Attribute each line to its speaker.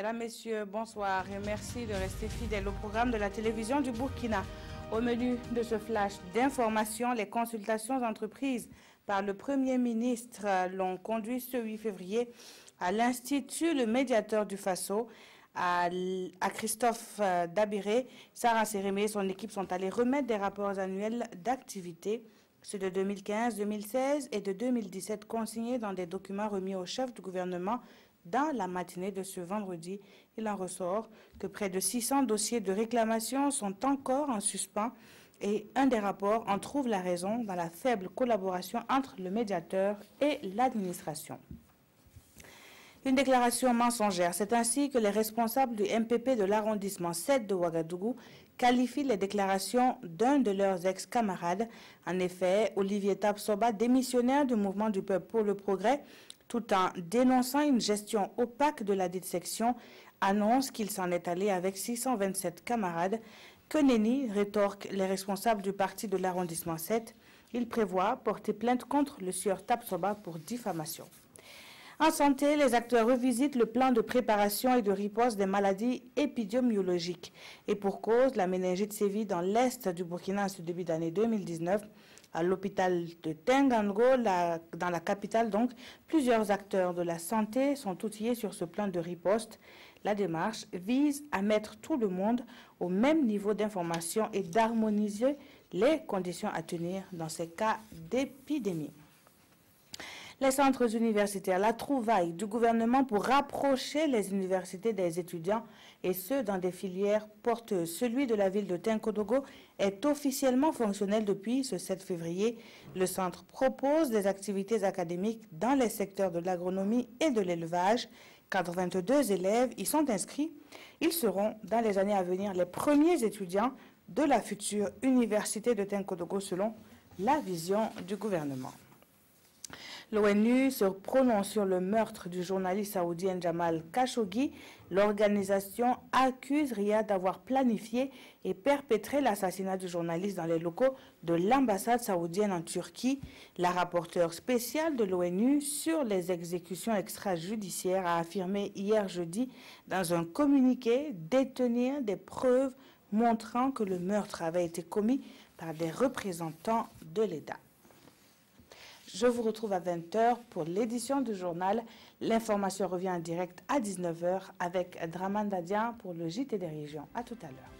Speaker 1: Mesdames, Messieurs, bonsoir et merci de rester fidèles au programme de la télévision du Burkina. Au menu de ce flash d'information, les consultations entreprises par le Premier ministre l'ont conduit ce 8 février à l'Institut Le Médiateur du Faso, à Christophe Dabiré. Sarah Sérémé et son équipe sont allés remettre des rapports annuels d'activité, ceux de 2015, 2016 et de 2017 consignés dans des documents remis au chef du gouvernement. Dans la matinée de ce vendredi, il en ressort que près de 600 dossiers de réclamation sont encore en suspens et un des rapports en trouve la raison dans la faible collaboration entre le médiateur et l'administration. Une déclaration mensongère, c'est ainsi que les responsables du MPP de l'arrondissement 7 de Ouagadougou qualifient les déclarations d'un de leurs ex-camarades. En effet, Olivier Tabsoba, démissionnaire du Mouvement du Peuple pour le Progrès, tout en dénonçant une gestion opaque de la dite section, annonce qu'il s'en est allé avec 627 camarades. Que nenni, rétorquent les responsables du parti de l'arrondissement 7. Il prévoit porter plainte contre le sieur Tabsoba pour diffamation. En santé, les acteurs revisitent le plan de préparation et de riposte des maladies épidémiologiques. Et pour cause, la méningite sévit dans l'est du Burkina en ce début d'année 2019. À l'hôpital de Tengango, dans la capitale donc, plusieurs acteurs de la santé sont outillés sur ce plan de riposte. La démarche vise à mettre tout le monde au même niveau d'information et d'harmoniser les conditions à tenir dans ces cas d'épidémie. Les centres universitaires, la trouvaille du gouvernement pour rapprocher les universités des étudiants et ceux dans des filières porteuses. Celui de la ville de Tenkodogo est officiellement fonctionnel depuis ce 7 février. Le centre propose des activités académiques dans les secteurs de l'agronomie et de l'élevage. 82 élèves y sont inscrits. Ils seront dans les années à venir les premiers étudiants de la future université de Tenkodogo selon la vision du gouvernement. L'ONU se prononce sur le meurtre du journaliste saoudien Jamal Khashoggi. L'organisation accuse Riyad d'avoir planifié et perpétré l'assassinat du journaliste dans les locaux de l'ambassade saoudienne en Turquie. La rapporteure spéciale de l'ONU sur les exécutions extrajudiciaires a affirmé hier jeudi dans un communiqué détenir des preuves montrant que le meurtre avait été commis par des représentants de l'État. Je vous retrouve à 20 h pour l'édition du journal. L'information revient en direct à 19 h avec Draman Dadian pour le JT des régions. À tout à l'heure.